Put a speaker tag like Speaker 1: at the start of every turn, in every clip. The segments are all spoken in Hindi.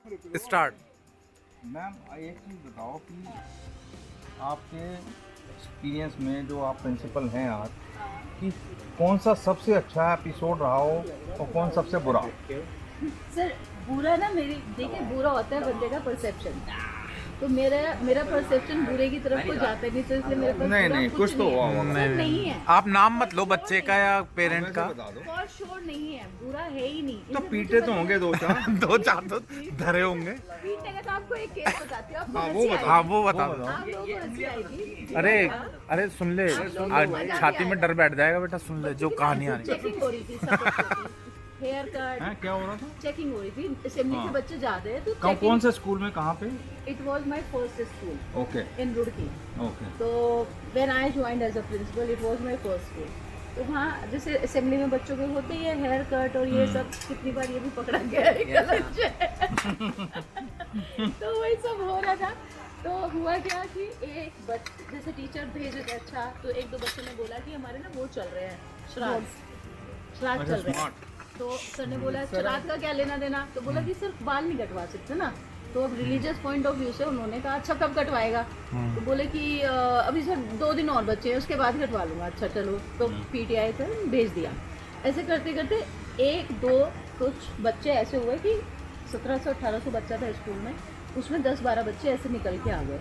Speaker 1: स्टार्ट।
Speaker 2: मैम एक चीज़ बताओ कि आपके एक्सपीरियंस में जो आप प्रिंसिपल हैं आज, कि कौन सा सबसे अच्छा एपिसोड रहा हो और कौन सबसे बुरा?
Speaker 3: सर बुरा ना, मेरी देखिए, बुरा होता है बंदे का परसेप्शन। तो मेरा मेरा परसेप्शन बुरे की तरफ को जाता नहीं, तो इसलिए मेरे पास
Speaker 2: नहीं
Speaker 3: बुरा
Speaker 2: नहीं, कुछ तो
Speaker 3: नहीं
Speaker 2: हुआ
Speaker 3: है।
Speaker 2: होगा।
Speaker 3: सर नहीं है,
Speaker 1: आप नाम मत लो बच्चे का या पेरेंट
Speaker 2: वैसे
Speaker 1: का।
Speaker 2: बता दो।
Speaker 3: फॉर श्योर नहीं है, बुरा है ही नहीं।
Speaker 2: तो
Speaker 3: इनसे
Speaker 2: पीटे
Speaker 3: पूछो
Speaker 2: तो होंगे दो चार।
Speaker 1: दो चार तो धरे होंगे।
Speaker 3: पीटने का तो आपको एक केस बताती हूँ, आपको
Speaker 2: हाँ,
Speaker 3: हंसी
Speaker 2: वो बताओ।
Speaker 1: हाँ
Speaker 3: आएगी।
Speaker 1: वो बता
Speaker 2: वो
Speaker 1: दो।
Speaker 2: बताओ।
Speaker 3: आप लोगों को हंसी आएगी।
Speaker 1: अरे अरे सुन ले,
Speaker 3: लोगों
Speaker 1: आज
Speaker 3: को मजा
Speaker 1: छाती
Speaker 3: भी
Speaker 1: में डर बैठ जाएगा बेटा। सुन ले जो कहानी आ रही है।
Speaker 3: चेकिंग हो रही थी, सब बच्चों की। हेयर
Speaker 2: हैं,
Speaker 3: कट
Speaker 2: क्या हो रहा था?
Speaker 3: चेकिंग हो रही थी, असेंबली के
Speaker 2: हाँ।
Speaker 3: बच्चे जाते हैं तो
Speaker 2: कौन से स्कूल में, कहाँ पे?
Speaker 3: It was my first school
Speaker 2: okay
Speaker 3: in Roorkee.
Speaker 2: Okay.
Speaker 3: तो when I joined as a principal, it was my first school. तो वहाँ जैसे असेंबली में बच्चों के होते ही है हेयर कट और ये सब, कितनी बार ये भी पकड़ा गया है गलत से। तो वही सब हो रहा था। तो हुआ क्या कि एक बच्चे जैसे टीचर भेजे थे, अच्छा, तो एक दो बच्चों ने बोला कि हमारे ना वो चल रहे हैं, श्राद्ध चल रहे हैं। तो सर ने बोला श्राद्ध का क्या लेना देना, तो बोला कि सर बाल नहीं कटवा सकते ना। तो अब रिलीजियस पॉइंट ऑफ व्यू से उन्होंने कहा अच्छा कब कटवाएगा, तो बोले कि अभी सर 2 दिन और बच्चे हैं, उसके बाद कटवा लूँगा। अच्छा चलो, तो पीटीआई सर भेज दिया। ऐसे करते करते एक दो कुछ बच्चे ऐसे हुए कि 1700-1800 बच्चा था स्कूल में, उसमें 10-12 बच्चे ऐसे निकल के आ गए।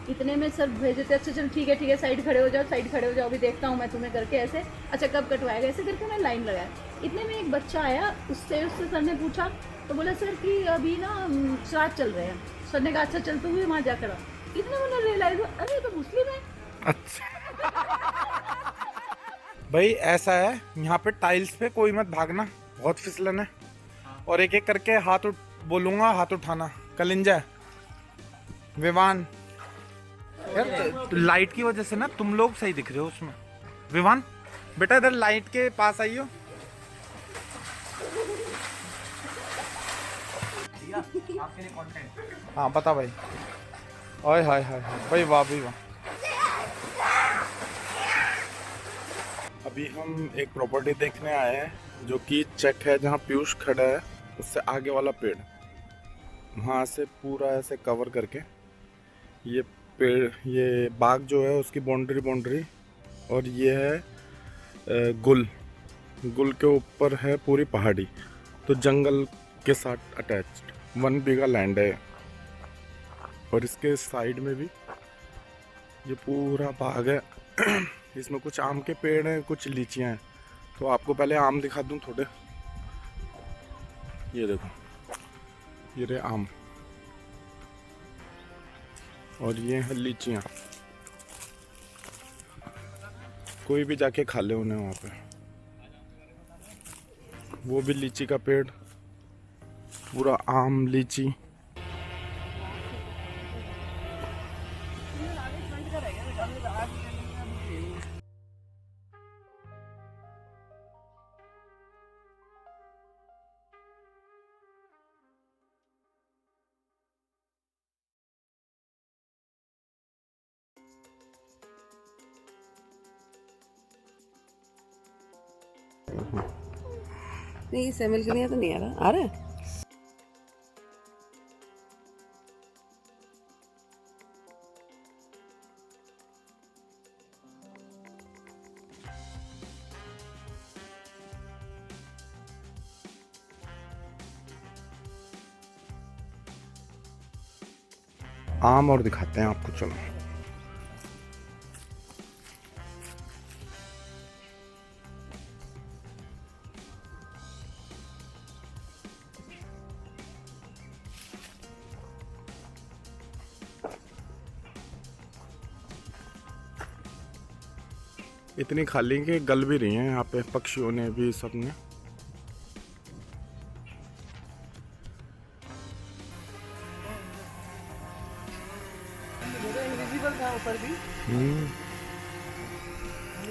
Speaker 3: इतने में सर भेजे थे, अच्छा चलो ठीक है साइड खड़े हो जाओ, साइड खड़े हो जाओ, अभी देखता हूँ मैं तुम्हें करके ऐसे। अच्छा कब कटवाएगा, ऐसे करके मैं लाइन लगाया। इतने में एक बच्चा आया, उससे सर ने पूछा, तो बोला सर कि अभी ना श्राद्ध चल रहे हैं। सर ने कहा अच्छा चल, तू भी वहाँ जा खड़ा। इतने में उन्हें रियलाइज हुआ, अरे ये तो मुस्लिम है।
Speaker 1: अच्छा भाई ऐसा है, यहाँ पे टाइल्स पे कोई मत भागना, बहुत फिसलन है। और एक एक करके बोलूंगा, हाथ उठाना। कलिंजा, विवान, यार लाइट की वजह से ना तुम लोग सही दिख रहे हो उसमें। विवान बेटा इधर लाइट के पास आइयो। हाँ बता भाई। ओए हाय हाय हाय भाई, वाह भाई वाह। अभी हम एक प्रॉपर्टी देखने आए हैं जो कि चेक है, जहाँ पीयूष खड़ा है उससे आगे वाला पेड़, वहाँ से पूरा ऐसे कवर करके ये पेड़, ये बाग जो है उसकी बाउंड्री, और ये है गुल के ऊपर है पूरी पहाड़ी, तो जंगल के साथ अटैच्ड 1 बीघा लैंड है। और इसके साइड में भी ये पूरा बाग है। इसमें कुछ आम के पेड़ हैं, कुछ लीचियाँ हैं। तो आपको पहले आम दिखा दूं थोड़े। ये देखो, ये रहे आम, और ये है लीचियाँ। कोई भी जाके खा ले उन्हें वहाँ पे। वो भी लीची का पेड़, पूरा आम लीची।
Speaker 4: नहीं सेमल के लिए तो नहीं आ रहा है।
Speaker 1: आम और दिखाते हैं आपको, चलो। इतनी खाली कि गल भी रही हैं यहाँ पे, पक्षियों ने भी, सब ने।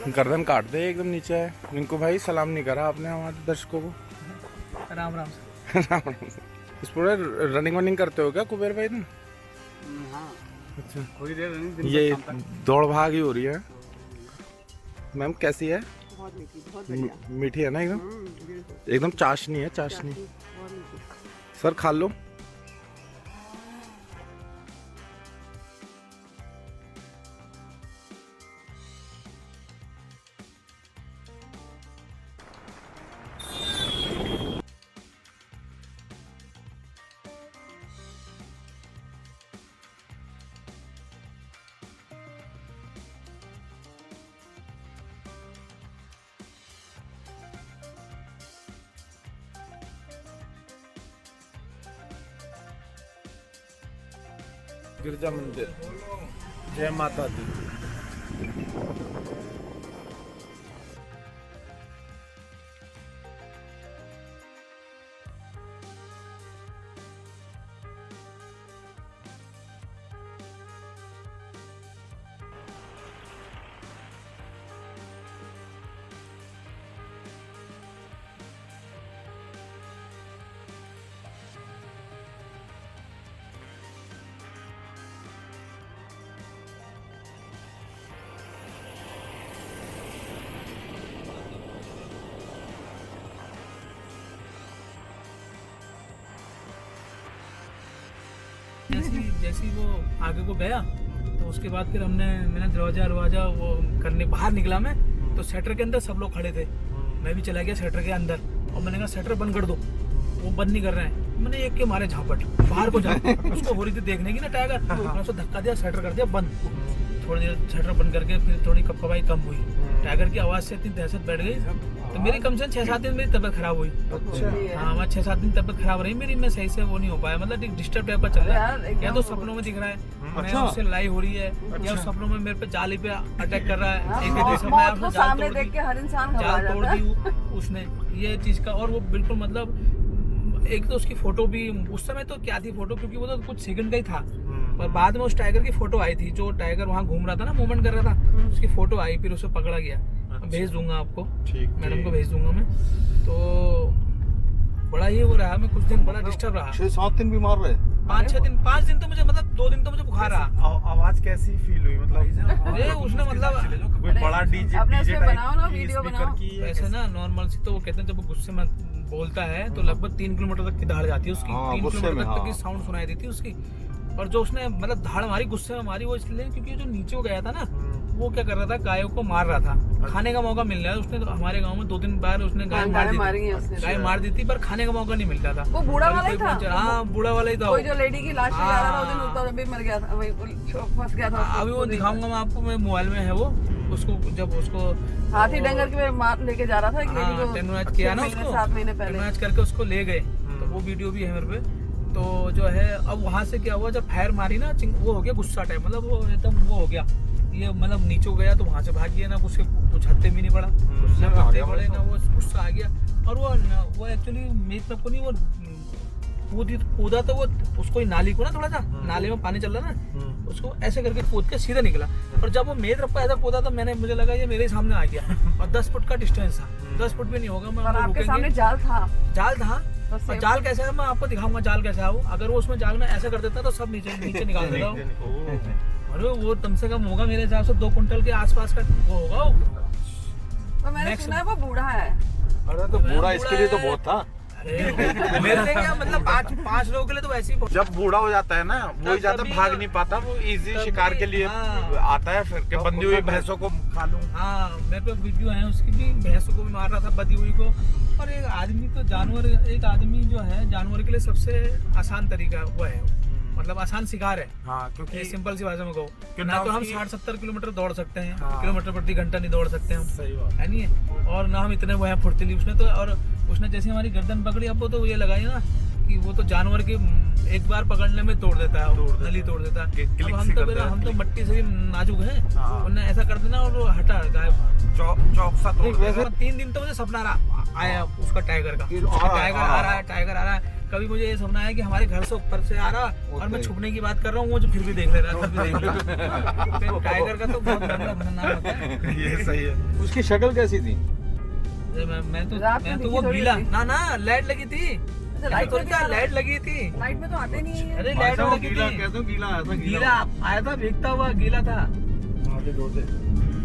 Speaker 1: गर्दन काट दे एकदम नीचे है। इनको भाई सलाम नहीं करा आपने हमारे दर्शकों को।
Speaker 5: राम राम
Speaker 1: राम राम। इस पूरे रनिंग वनिंग करते हो क्या कुबेर भाई तुम?
Speaker 5: हाँ,
Speaker 1: अच्छा,
Speaker 5: थोड़ी देर रनिंग, दिन
Speaker 1: ये
Speaker 5: भर काम
Speaker 1: दौड़ भाग ही हो रही है। मैम कैसी है?
Speaker 4: बहुत मीठी, बहुत बढ़िया।
Speaker 1: मीठी है ना एकदम?
Speaker 4: बिल्कुल।
Speaker 1: एकदम चाशनी है, चाशनी।
Speaker 4: बहुत मीठी।
Speaker 1: सर खा लो। गिरजा मंदिर। जय माता दी।
Speaker 5: जैसे ही वो आगे को गया तो उसके बाद फिर मैंने दरवाजा वो करने बाहर निकला मैं, तो शटर के अंदर सब लोग खड़े थे। मैं भी चला गया शटर के अंदर और मैंने कहा शटर बंद कर दो, वो बंद नहीं कर रहे हैं। मैंने एक के मारे झापट बाहर को जा, उसको हो रही थी देखने की ना टाइगर, मैंने उसको धक्का दिया, शटर कर दिया बंद। थोड़ी देर शटर बंद करके फिर थोड़ी कपकपाई कम हुई, टाइगर की आवाज़ से इतनी दहशत बैठ गई, तो मेरी कम से कम 6-7 दिन मेरी तबीयत खराब हुई। हाँ, मैं 6-7 दिन तबीयत खराब रही मेरी, मैं सही से वो नहीं हो पाया, मतलब एक डिस्टर्ब टाइप का चल रहा है। या तो सपनों में दिख रहा है मैं उससे लड़ाई हो रही है, या उस सपनों में मेरे पे जाली पे अटैक कर रहा है। एक दिन सपना है उसने
Speaker 4: सामने देख के हर इंसान
Speaker 5: जाल तोड़ दी उसने, ये चीज का। और वो बिल्कुल मतलब एक तो उसकी फोटो भी उस समय तो क्या थी फोटो, क्योंकि वो तो कुछ सेकंड का ही था, पर बाद में उस टाइगर की फोटो आई थी, जो टाइगर वहाँ घूम रहा था ना, मूवमेंट कर रहा था, उसकी फोटो आई, फिर उसे पकड़ा गया। भेज दूंगा आपको, मैडम को भेज दूंगा मैं। तो बड़ा ही हो रहा है, मैं कुछ दिन बड़ा डिस्टर्ब रहा।
Speaker 2: 6-7 दिन बीमार रहे।
Speaker 5: 5 दिन तो मुझे, मतलब 2 दिन तो मुझे बुखार रहा।
Speaker 1: आवाज कैसी फील हुई, मतलब
Speaker 5: अरे उसने मतलब
Speaker 1: कोई बड़ा डीजे
Speaker 4: अपने
Speaker 1: डीजे
Speaker 4: उसमें बनाओ ना, वीडियो बनाओ।
Speaker 5: वैसे ना नॉर्मल सी तो वो कहते हैं जब वो गुस्से में बोलता है तो लगभग 3 किलोमीटर तक की धाड़ जाती है उसकी। 3 किलोमीटर तक की साउंड सुनाई देती है उसकी। और जो उसने मतलब धाड़ मारी गुस्से में मारी, वो इसलिए क्योंकि जो नीचे वो गया था ना, वो क्या कर रहा था, गायों को मार रहा था। खाने का मौका मिल रहा है उसने, तो हमारे गांव में 2-3 बार उसने गाय मार दी थी, पर खाने का मौका नहीं मिलता था।
Speaker 4: वो बूढ़ा वाला ही था।
Speaker 5: हाँ, बूढ़ा वाला ही था।
Speaker 4: कोई जो लेडी की लाश ले जा रहा था, उस दिन ऊपर भी मर गया था, वही फंस गया था।
Speaker 5: अभी वो दिखाऊंगा मैं आपको, मेरे मोबाइल में है वो। उसको जब उसको
Speaker 4: हाथी डंगर के मार लेके जा रहा था एक लेडी को,
Speaker 5: टेनुआज किया ना उसको,
Speaker 4: 7 महीने पहले
Speaker 5: टेनुआज करके उसको ले गए, तो वो वीडियो भी है मेरे पे। तो जो है अब वहाँ से क्या हुआ, जब फायर मारी ना, वो हो गया गुस्सा टाइप, मतलब वो एकदम वो हो गया, ये मतलब नीचे गया तो वहाँ से भाग गया ना, कुछ हत्ते भी नहीं पड़ा, हत्ते पड़े ना, वो गुस्सा आ गया। और वो एक्चुअली मेरी तरफ को नहीं, वो कूदा तो वो उसको ही नाली को ना, थोड़ा सा नाले में पानी चल रहा ना, उसको ऐसे करके कूद के सीधा निकला। और जब वो मेरी तरफ को ऐसा कूदा तो मुझे लगा ये मेरे सामने आ गया, और 10 फुट का डिस्टेंस था, 10 फुट भी नहीं होगा। मैं
Speaker 4: आपके सामने जाल था।
Speaker 5: और जाल कैसे है मैं आपको दिखाऊंगा, जाल कैसा है वो। अगर वो उसमें जाल में ऐसा कर देता तो सब नीचे निकाल देता। अरे वो कम से कम होगा मेरे हिसाब से 2 कुंटल के आसपास का वो होगा वो।
Speaker 4: तो मैंने सुना है वो बूढ़ा है।
Speaker 2: अरे तो बूढ़ा इसके लिए तो बहुत था।
Speaker 5: मेरे लिए क्या मतलब 5 लोगों के लिए तो वैसे ही।
Speaker 1: जब बूढ़ा हो जाता है ना, वो ही ज्यादा भाग नहीं पाता, वो इजी शिकार के लिए आता है, फिर के बंदी हुई भैंसों को खा लूं।
Speaker 5: हाँ, मेरे पे वीडियो है उसकी भी, भैंसों को भी मार रहा था, बदी हुई को। और एक आदमी जो है जानवर के लिए सबसे आसान तरीका वो है, मतलब आसान शिकार है।
Speaker 1: हाँ, क्योंकि
Speaker 5: सिंपल सी भाषा में कहूँ,
Speaker 1: कि
Speaker 5: ना तो हम 60-70 किलोमीटर दौड़ सकते हैं, किलोमीटर प्रति घंटा नहीं दौड़ सकते हम,
Speaker 1: सही बात
Speaker 5: है नहीं। और ना हम इतने वो हैं फुर्तीली। उसने तो, और उसने जैसे हमारी गर्दन पकड़ी, अब वो तो ये लगाई ना कि वो तो जानवर के एक बार पकड़ने में तोड़ देता है, नली तोड़ देता है। अब हम तो मट्टी से भी नाजुक हैं, उन्होंने ऐसा कर देना और वो हटा गायब,
Speaker 1: चौकसा तोड़।
Speaker 5: 3 दिन तो मुझे सपना आया उसका, टाइगर का, टाइगर आ रहा है। कभी मुझे ये सपना है कि हमारे घर से ऊपर से आ रहा और मैं छुपने की बात कर रहा हूँ, वो जो फिर भी देख ले रहा था। टाइगर का तो बहुत खतरनाक होता है।
Speaker 1: ये सही है।
Speaker 2: उसकी शक्ल कैसी थी?
Speaker 5: मैं तो वो गीला ना लाइट लगी थी, लाइट लगी थी,
Speaker 4: लाइट में तो आते नहीं है।
Speaker 5: अरे लाइट लगी थी,
Speaker 2: कैसे गीला आया था?
Speaker 5: गीला आया था, भीगता हुआ गीला था,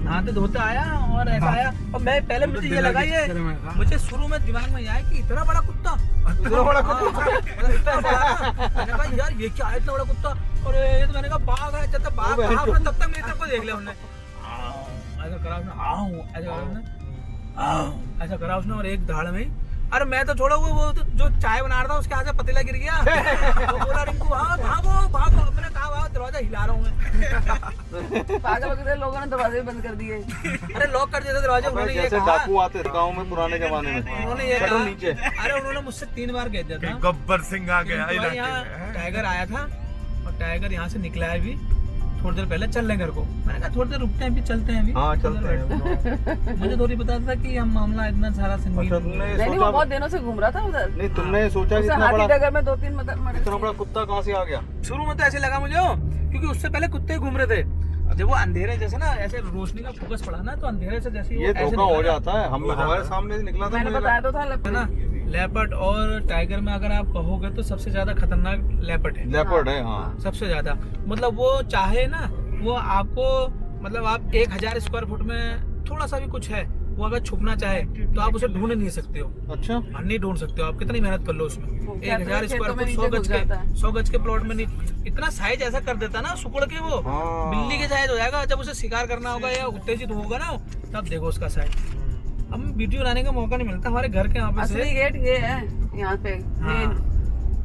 Speaker 5: हाथ धोते आया और ऐसा आया। और मैं पहले मुझे ये लगा, ये मुझे शुरू में दिमाग में आया कि इतना बड़ा कुत्ता, मैंने कहा यार ये क्या है इतना बड़ा कुत्ता, और ये तो मैंने कहा बाघ है, जब तक बाघ तब तक मेरी तरफ को देख लिया उन्होंने, ऐसा करा उसने और एक धाड़ में। अरे मैं तो छोड़ा, वो तो जो चाय बना रहा था उसके हाथ से पतीला गिर गया। वो बोला रिंकू भागो, मैंने कहा दरवाजा हिला रहा हूँ मैं।
Speaker 4: पागल हो गए लोगों ने, दरवाजे बंद कर दिए।
Speaker 5: अरे लॉक कर दिया था दरवाजा। उन्होंने ये कहा,
Speaker 2: डाकू आते थे गाँव में पुराने जमाने में,
Speaker 5: उन्होंने ये कहा
Speaker 2: नीचे।
Speaker 5: अरे उन्होंने मुझसे 3 बार कह दिया था
Speaker 1: गब्बर सिंह आ गया
Speaker 5: यहाँ टाइगर आया था, और टाइगर यहाँ से निकला है अभी थोड़ी देर पहले, चल रहे घर को। मैंने कहा थोड़ी देर रुकते हैं, अभी चलते हैं अभी।
Speaker 2: हाँ चलते हैं।
Speaker 5: मुझे थोड़ी पता था कि हम मामला इतना सारा संगीन।
Speaker 2: अच्छा तुमने ये
Speaker 4: नहीं वो
Speaker 2: सोचा,
Speaker 4: बहुत दिनों से घूम रहा था उधर।
Speaker 2: नहीं तुमने सोचा कि
Speaker 4: उसे
Speaker 2: इतना
Speaker 4: हाथी
Speaker 2: बड़ा
Speaker 4: डगर में 2-3
Speaker 2: इतना बड़ा कुत्ता कहाँ से आ गया?
Speaker 5: शुरू में तो ऐसे लगा मुझे, क्योंकि उससे पहले कुत्ते घूम रहे थे। जब वो अंधेरे जैसे ना ऐसे रोशनी का फोकस पड़ा ना, तो अंधेरे से जैसे
Speaker 2: ये धोखा हो जाता है। हम हमारे सामने से निकला था,
Speaker 4: मैंने
Speaker 2: मुझे
Speaker 4: बताया तो था
Speaker 5: है ना। लेपर्ड और टाइगर में अगर आप कहोगे तो सबसे ज्यादा खतरनाक लेपर्ड है,
Speaker 2: लेपर्ड है। हाँ
Speaker 5: सबसे ज्यादा। मतलब वो चाहे ना, वो आपको मतलब आप 1000 स्क्वायर फुट में थोड़ा सा भी कुछ है, वो अगर छुपना चाहे तो आप उसे ढूंढ नहीं सकते हो।
Speaker 2: अच्छा
Speaker 5: नहीं ढूंढ सकते हो, आप कितनी मेहनत कर लो उसमें।
Speaker 4: वो
Speaker 5: 1000
Speaker 4: खेतों
Speaker 5: स्क्वायर
Speaker 4: में
Speaker 5: फुट,
Speaker 4: नीचे घुस जाता है।
Speaker 5: 100 गज के प्लॉट में नहीं, इतना साइज ऐसा कर देता ना सुकड़ के वो,
Speaker 2: हाँ।
Speaker 5: बिल्ली के साइज हो जाएगा। जब उसे शिकार करना होगा या उत्तेजित होगा ना, तब देखो उसका साइज। हम वीडियो लाने का मौका नहीं मिलता हमारे घर के यहाँ पे
Speaker 4: असली
Speaker 5: से।
Speaker 4: गेट ये है यहाँ पे
Speaker 5: हाँ।
Speaker 4: मेन।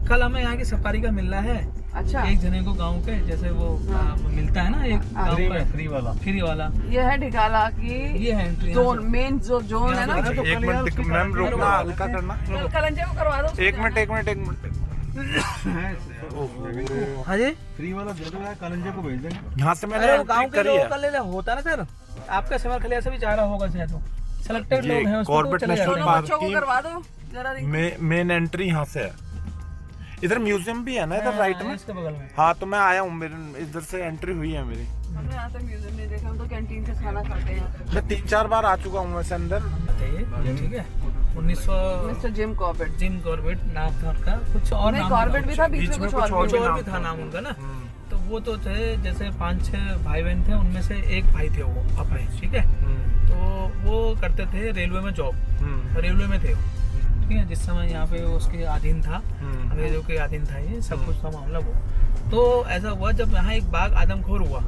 Speaker 5: कल हमें यहाँ की सफारी का मिलना है।
Speaker 4: अच्छा
Speaker 5: एक जने को गांव के जैसे वो
Speaker 4: हाँ।
Speaker 5: मिलता है ना एक गांव का
Speaker 2: फ्री वाला।
Speaker 5: फ्री वाला,
Speaker 4: ये है ढिकाला की
Speaker 5: ये है एंट्री
Speaker 4: जोन, मेन जो जोन है ना।
Speaker 5: यहाँ से-
Speaker 1: एक मिनट मैम, रुकना, हल्का करना।
Speaker 4: कलंजे को करवा दो।
Speaker 1: एक मिनट।
Speaker 5: हाँ जी,
Speaker 2: फ्री वाला दे दो यार, कलंजे को भेज देंगे।
Speaker 1: यहाँ से मैंने
Speaker 5: अरे वो गांव
Speaker 1: एंट्री
Speaker 5: के
Speaker 1: करी
Speaker 5: लोगों
Speaker 1: है।
Speaker 5: का ले होता ना सर, आपका समर खलिया से भी जा रहा होगा शायद, वो सेलेक्टेड लोग हैं, उसमें तो
Speaker 1: कॉर्बेट
Speaker 5: चले
Speaker 1: नेशनल
Speaker 5: जाते हैं।
Speaker 4: दोनों बच्चों को
Speaker 1: पार्क
Speaker 4: करवा दो जरा।
Speaker 1: मेन एंट्री यहाँ से है। इधर म्यूजियम भी है ना, इधर राइट में।
Speaker 5: इसके बगल में।
Speaker 1: हाँ तो मैं आया हूँ, मेरे इधर से एंट्री हुई है मेरी।
Speaker 4: हमने यहाँ तक म्यूजियम नहीं देखा, हम तो कैंटीन से खाना खाते हैं।
Speaker 1: मैं 3-4 बार आ चुका हूँ वैसे अंदर।
Speaker 5: बताइए, ठीक है। 1900
Speaker 4: mister Jim Corbett.
Speaker 5: Jim Corbett नाम था उनका, कुछ और
Speaker 4: नहीं
Speaker 5: नाम
Speaker 4: कॉर्बेट भी था, बीच में कुछ और
Speaker 5: कुछ
Speaker 4: भी
Speaker 5: और भी था नाम उनका ना। तो वो तो थे जैसे 5-6 भाई बहन थे, उनमें से एक भाई थे वो अपने, ठीक है। तो वो करते थे रेलवे में जॉब, रेलवे में थे वो, ठीक है। जिस समय यहाँ पे उसके अधीन था, अंग्रेजों के अधीन था ये सब कुछ था मामला वो। तो ऐसा हुआ जब यहाँ एक बाघ आदमखोर हुआ,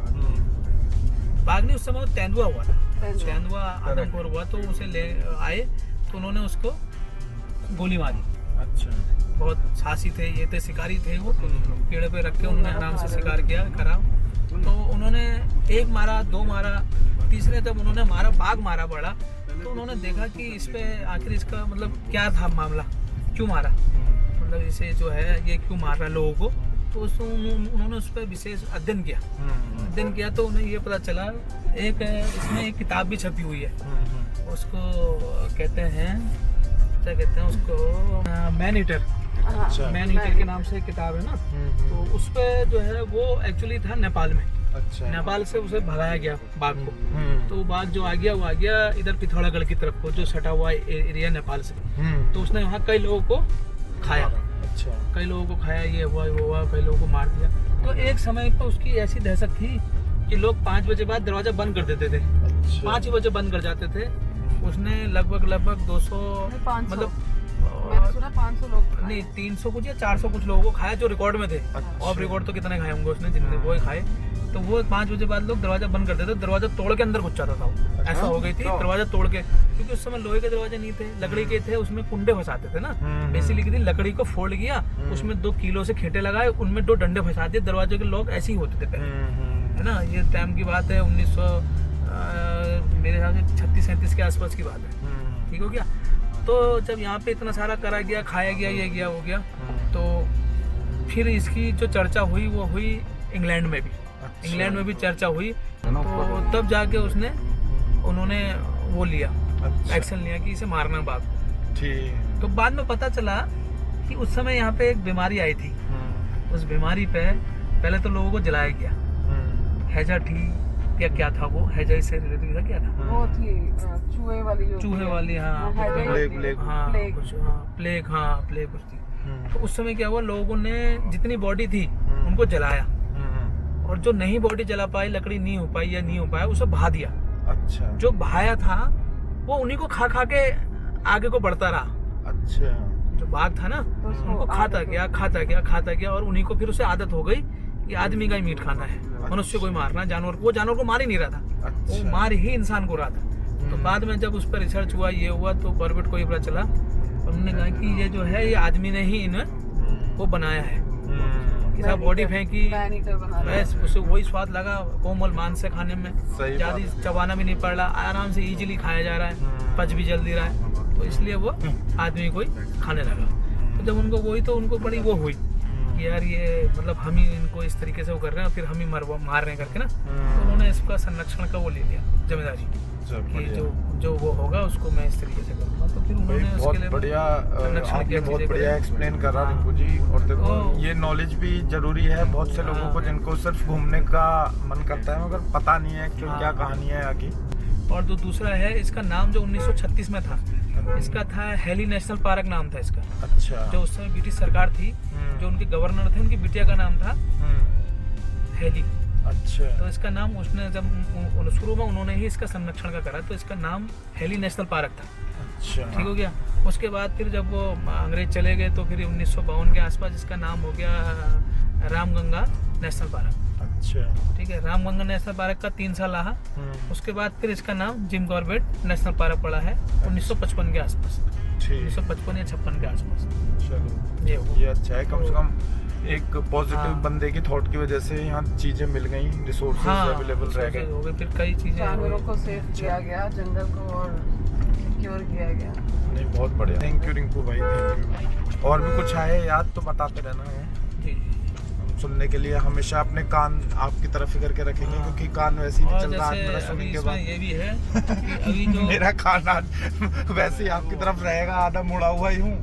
Speaker 5: बाघ नहीं उस समय वो तेंदुआ हुआ था, तेंदुआ आदमखोर हुआ, तो उसे ले आए तो उन्होंने उसको गोली मारी।
Speaker 1: अच्छा।
Speaker 5: बहुत साहसी थे ये, थे शिकारी थे वो, पेड़ पे रख के उन्होंने आराम से शिकार किया करा। तो उन्होंने एक मारा, 2 मारा, तीसरे जब उन्होंने मारा, बाघ मारा बड़ा, तो उन्होंने देखा कि इस पे आखिर इसका मतलब क्या था मामला, क्यों मारा, मतलब इसे जो है ये क्यों मार रहा है लोगों को। तो उन्होंने उस पर विशेष अध्ययन किया तो उन्हें ये पता चला, एक इसमें एक किताब भी छपी हुई है, उसको कहते हैं, क्या कहते हैं उसको, मैन ईटर। मैन ईटर के नाम से एक किताब है ना। तो उस पे जो है वो एक्चुअली था नेपाल में।
Speaker 1: अच्छा।
Speaker 5: नेपाल से उसे भगाया गया बाघ को। तो वो बाघ जो आ गया वो आ गया इधर पिथौरागढ़ की तरफ को, जो सटा हुआ एरिया नेपाल से। तो उसने वहाँ कई लोगों को खाया,
Speaker 1: अच्छा।
Speaker 5: कई लोगों को खाया, ये हुआ वो हुआ, कई लोगों को मार दिया। तो एक समय पर उसकी ऐसी दहशत थी कि लोग 5 बजे बाद दरवाजा बंद कर देते थे, 5 बजे बंद कर जाते थे। उसने लगभग 200 मतलब
Speaker 4: मैंने सुना 500 लोग
Speaker 5: नहीं 300 कुछ या 400 कुछ लोगों को खाया जो रिकॉर्ड में थे। और रिकॉर्ड तो कितने खाए होंगे उसने, जितने वो ही खाए। तो वो 5 बजे बाद लोग दरवाजा बंद कर देते, दरवाजा तोड़ के अंदर घुस जाता था वो। ऐसा हो गई थी, दरवाजा तोड़ के, क्योंकि उस समय लोहे के दरवाजे नहीं थे, लकड़ी के थे, उसमें कुंडे फंसाते थे ना। बेसिकली लकड़ी को फोल्ड किया, उसमें 2 किलो से खेटे लगाए, उनमें 2 डंडे फंसा दिए, दरवाजे के लोग ऐसे ही होते थे पहले, है ना। ये टाइम की बात है 1900 मेरे हिसाब से 36-37 के आसपास की बात है, ठीक हो गया। तो जब यहाँ पे इतना सारा करा गया, खाया गया, ये गया हो गया, तो फिर इसकी जो चर्चा हुई वो हुई इंग्लैंड में भी।
Speaker 1: अच्छा।
Speaker 5: इंग्लैंड में भी चर्चा हुई, तो तब जाके उन्होंने वो लिया,
Speaker 1: अच्छा।
Speaker 5: एक्शन लिया कि इसे मारना बाघ।
Speaker 1: ठीक।
Speaker 5: तो बाद में पता चला कि उस समय यहाँ पे एक बीमारी आई थी। उस बीमारी पे पहले तो लोगों को जलाया गया, हैजा थी या क्या था वो, हैजा से रिलेटेड था, क्या था
Speaker 4: वो थी चूहे वाली जो
Speaker 5: चूहे वाली, हाँ
Speaker 1: प्लेग।
Speaker 5: हाँ
Speaker 4: प्लेग।
Speaker 5: कुछ, हाँ प्लेग, हाँ प्लेग कुछ थी। तो उस समय क्या हुआ, लोगों ने जितनी बॉडी थी उनको जलाया, और जो नहीं बॉडी जला पाई, लकड़ी नहीं हो पाई या नहीं हो पाया, उसे बहा दिया।
Speaker 1: अच्छा।
Speaker 5: जो बहाया था वो उन्हीं को खा खा के आगे को बढ़ता रहा।
Speaker 1: अच्छा।
Speaker 5: जो बाघ था ना
Speaker 4: उसको
Speaker 5: उनको खाता गया, और उन्हीं को फिर उसे आदत हो गई कि आदमी का ही मीट खाना है, मनुष्य को ही मारना, जानवर वो जानवर को मार ही नहीं रहा था।
Speaker 1: अच्छा।
Speaker 5: वो मार ही इंसान को रहा था। तो बाद में जब उस पर रिसर्च हुआ, ये हुआ, तो कॉर्बेट को ये पता चला, उन्होंने कहा कि ये जो है ये आदमी ने ही इन्हें वो बनाया है, किसी बॉडी फेंकी,
Speaker 4: मैन ईटर बना रहा है।
Speaker 5: बस उसे वही स्वाद लगा कोमल मांस से खाने में,
Speaker 1: सही
Speaker 5: ज्यादा
Speaker 1: बात।
Speaker 5: चबाना भी नहीं पड़ रहा, आराम से इजीली खाया जा रहा है, पच भी जल्दी रहा है, तो इसलिए वो आदमी को ही खाने लगा। तो जब उनको वही, तो उनको बड़ी वो हुई कि यार ये मतलब हम ही इनको इस तरीके से वो कर रहे हैं और फिर हम ही मार रहे हैं करके ना, तो उन्होंने इसका संरक्षण का वो ले लिया जिम्मेदारी कि जो वो होगा उसको मैं इस तरीके से करूँगा। तो फिर उन्होंने उसके
Speaker 1: बहुत
Speaker 5: लिए
Speaker 1: बढ़िया,
Speaker 5: संरक्षण
Speaker 1: आपने
Speaker 5: किया,
Speaker 1: बहुत
Speaker 5: चीजें
Speaker 1: बढ़िया
Speaker 5: करी।
Speaker 1: एक्सप्लेन करा
Speaker 5: हाँ।
Speaker 1: रिंकू जी। और देखो
Speaker 5: तो-
Speaker 1: ये नॉलेज भी जरूरी है बहुत से लोगों को जिनको सिर्फ घूमने का मन करता है मगर पता नहीं है कि क्या कहानी है यहाँ की।
Speaker 5: और जो दूसरा है, इसका नाम जो 1936 में था, इसका था हेली नेशनल पार्क नाम था इसका।
Speaker 1: अच्छा।
Speaker 5: जो उस समय ब्रिटिश सरकार थी, जो उनके गवर्नर थे, उनकी बिटिया का नाम था हेली।
Speaker 1: अच्छा।
Speaker 5: तो इसका नाम उसने जब शुरू में उन्होंने ही इसका संरक्षण का करा, तो इसका नाम हेली नेशनल पार्क था।
Speaker 1: अच्छा।
Speaker 5: ठीक हो गया। उसके बाद फिर जब वो अंग्रेज चले गए तो फिर 1952 के आसपास इसका नाम हो गया रामगंगा नेशनल पार्क।
Speaker 1: अच्छा।
Speaker 5: ठीक है, रामगंगा नेशनल पार्क का 3 साल रहा। उसके बाद फिर इसका नाम जिम कॉर्बेट नेशनल पार्क पड़ा है 1955 के आसपास,
Speaker 1: ठीक।
Speaker 5: 1955 या 56 के आसपास।
Speaker 1: चलो
Speaker 5: ये हुआ।
Speaker 1: ये अच्छा है, कम से कम एक पॉजिटिव
Speaker 5: हाँ।
Speaker 1: बंदे की थॉट की वजह से यहाँ चीजें मिल गई, रिसोर्सेज अवेलेबल रह गए।
Speaker 5: हो गए, फिर कई चीजें
Speaker 4: जानवरों
Speaker 5: हुई।
Speaker 4: को सेफ किया गया, जंगल को और सिक्योर किया गया।
Speaker 1: नहीं बहुत बढ़िया, थैंक यू रिंकू भाई, थैंक यू। और भी कुछ आए याद तो बताते रहना है,
Speaker 5: जी, जी।
Speaker 1: सुनने के लिए हमेशा अपने कान आपकी तरफ ही करके रखेंगे,
Speaker 5: हाँ।
Speaker 1: क्योंकि कान वैसे ही नहीं
Speaker 5: और
Speaker 1: चल रहा आज मेरा
Speaker 5: जैसे
Speaker 1: सुनने
Speaker 5: अभी
Speaker 1: के
Speaker 5: इसमें
Speaker 1: बाद।
Speaker 5: ये भी है कि अभी जो
Speaker 1: मेरा कान आज वैसे ही आपकी तरफ रहेगा, आधा मुड़ा हुआ ही हूँ।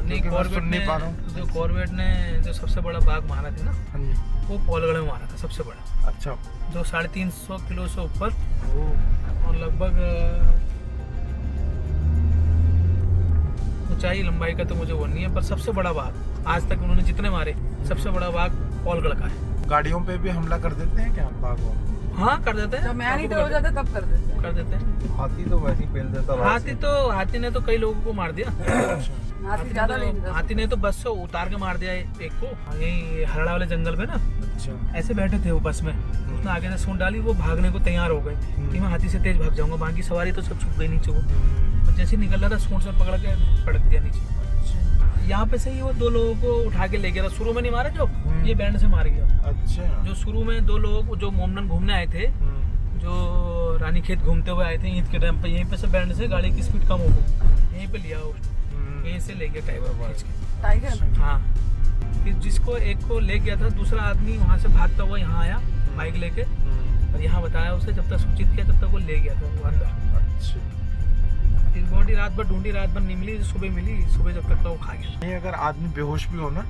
Speaker 5: नहीं,
Speaker 1: क्योंकि मैं
Speaker 5: कॉर्बेट
Speaker 1: सुन
Speaker 5: ने
Speaker 1: नहीं पा रहा हूँ।
Speaker 5: जो कॉर्बेट ने जो सबसे बड़ा बाघ मारा था ना,
Speaker 1: हाँ जी।
Speaker 5: वो पॉलगढ़ में मारा था सबसे बड़ा,
Speaker 1: अच्छा।
Speaker 5: जो 350 किलो से ऊपर
Speaker 1: ओ,
Speaker 5: और लगभग ऊंचाई लंबाई का तो मुझे वो नहीं है, पर सबसे बड़ा बाघ आज तक उन्होंने जितने मारे सबसे बड़ा बाघ पॉलगढ़ का है।
Speaker 1: गाड़ियों पे भी हमला कर देते हैं क्या बाघों?
Speaker 5: हाँ, कर देते हैं,
Speaker 4: जब मैं नहीं हो जाते तब कर देते हैं।
Speaker 5: कर देते हैं।
Speaker 2: हाथी तो वैसे ही पेल देता
Speaker 5: हाथी ने तो कई लोगों को मार दिया।
Speaker 4: हाथी ज्यादा नहीं
Speaker 5: हाथी ने तो बस से उतार के मार दिया एक को, यही हरड़ा वाले जंगल में ना,
Speaker 1: अच्छा।
Speaker 5: ऐसे बैठे थे वो बस में, उसने आगे से सूंड डाली, वो भागने को तैयार हो गए कि मैं हाथी से तेज भाग जाऊंगा, बाकी सवारी तो सब छुप गई नीचे। वो जैसे निकल रहा था सूंड से पकड़ के पटक दिया नीचे। यहाँ पे से ही वो 2 लोगों को उठा के ले गया था, शुरू में नहीं मारा जो, ये बैंड से मार गया।
Speaker 1: अच्छा।
Speaker 5: जो शुरू में 2 लोग जो मोमडन घूमने आए थे, जो रानीखेत घूमते हुए आए थे ईद के टाइम पे, यहीं पे से बैंड से गाड़ी की स्पीड कम हो गई, यहीं पे लिया उसने, यहीं से ले गया टाइगर।
Speaker 4: टाइगर।
Speaker 5: हाँ, फिर जिसको एक को ले गया था, दूसरा आदमी वहाँ से भागता हुआ यहाँ आया बाइक लेके, और यहाँ बताया उसे, जब तक सूचित किया तब तक वो ले गया था वो अंदर।
Speaker 1: अच्छा।
Speaker 5: फिर बॉडी रात भर ढूंढी, रात भर नहीं मिली, सुबह मिली, सुबह जब तक वो खा गया।
Speaker 1: नहीं, अगर आदमी बेहोश भी हो ना,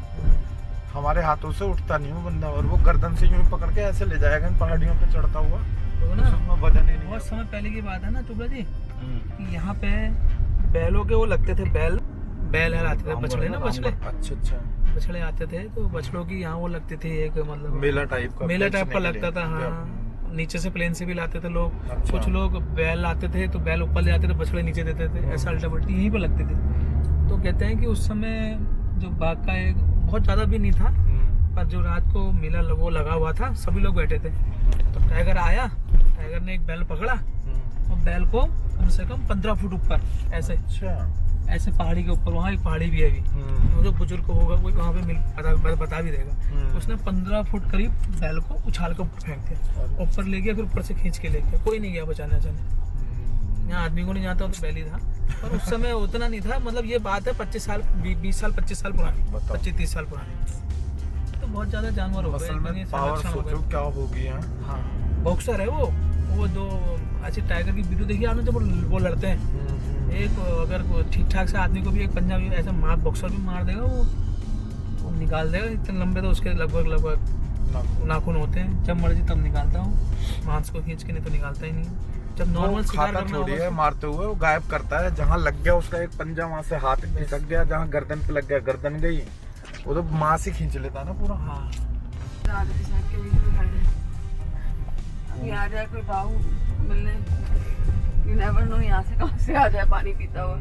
Speaker 1: हमारे हाथों से उठता नहीं हो बंदा, और वो गर्दन से यूं ही पकड़ के ऐसे ले जाएगा इन पहाड़ियों पे चढ़ता हुआ,
Speaker 5: तो ना
Speaker 1: उसमें वजन ही नहीं
Speaker 5: बहुत
Speaker 1: है।
Speaker 5: समय पहले की बात है ना चुबड़ा जी, कि यहाँ पे बैलों के वो लगते थे, बैल आते थे, बछड़े ना, बछड़े
Speaker 1: अच्छा अच्छा।
Speaker 5: बछड़े आते थे, तो बछड़ों की यहाँ वो लगती थी एक, मतलब
Speaker 1: मेला टाइप का,
Speaker 5: मेला टाइप का
Speaker 1: बेचने के
Speaker 5: लगता था।
Speaker 1: लिए।
Speaker 5: हाँ, नीचे से प्लेन से भी लाते थे लोग,
Speaker 1: अच्छा।
Speaker 5: कुछ लोग बैल लाते थे तो बैल ऊपर ले जाते थे, बछड़े नीचे देते थे, ऐसा अल्टा पल्टी यहीं पर लगते थे। तो कहते हैं कि उस समय जो बाघ का एक बहुत ज़्यादा भी नहीं था, पर जो रात को मेला वो लगा हुआ था, सभी लोग बैठे थे, तो टाइगर आया, टाइगर ने एक बैल पकड़ा और बैल को कम से कम 15 फुट ऊपर ऐसे
Speaker 1: अच्छा।
Speaker 5: ऐसे पहाड़ी के ऊपर, वहाँ एक पहाड़ी भी है अभी, वो जो बुजुर्ग होगा कोई वहाँ पे बता भी देगा, उसने 15 फुट करीब बैल को उछाल कर फेंक दिया, ऊपर ले गया, फिर ऊपर से खींच के ले गया, कोई नहीं गया बचाने। यहाँ आदमी को नहीं जाता तो बैल ही था, पर उस समय उतना नहीं था, मतलब ये बात है 25 साल 20 साल 25 साल पुरानी, 25-30 साल पुरानी, तो बहुत ज्यादा जानवर हो गए।
Speaker 1: असल में पावर सोचो क्या होगी यहाँ।
Speaker 5: हाँ, बॉक्सर है वो 2 अच्छे टाइगर की वीडियो देखिए आपने, जब वो लड़ते हैं, एक अगर ठीक ठाक से आदमी को भी एक पंजाबी ऐसा मार बॉक्सर भी मार देगा, वो निकाल देगा, इतने लंबे तो उसके लगभग नाखून होते हैं, जब मर्जी तब निकालता हूँ मांस को खींच के, नहीं तो निकालता ही नहीं। जब नॉर्मल शिकार करना
Speaker 1: छोड़ी है,
Speaker 5: होगा
Speaker 1: मारते हुए वो गायब करता है, जहाँ लग गया उसका एक पंजा वहाँ से हाथ खिसक गया, जहाँ गर्दन पे लग गया गर्दन गई, वो तो माँ से खींच लेता है ना पूरा।
Speaker 5: हाँ,
Speaker 4: राधे साहब के बीच में खड़े, अभी आ जाए कोई बाहु मिलने, यू नेवर नो यहाँ से कहाँ से आ जाए पानी पीता हुआ।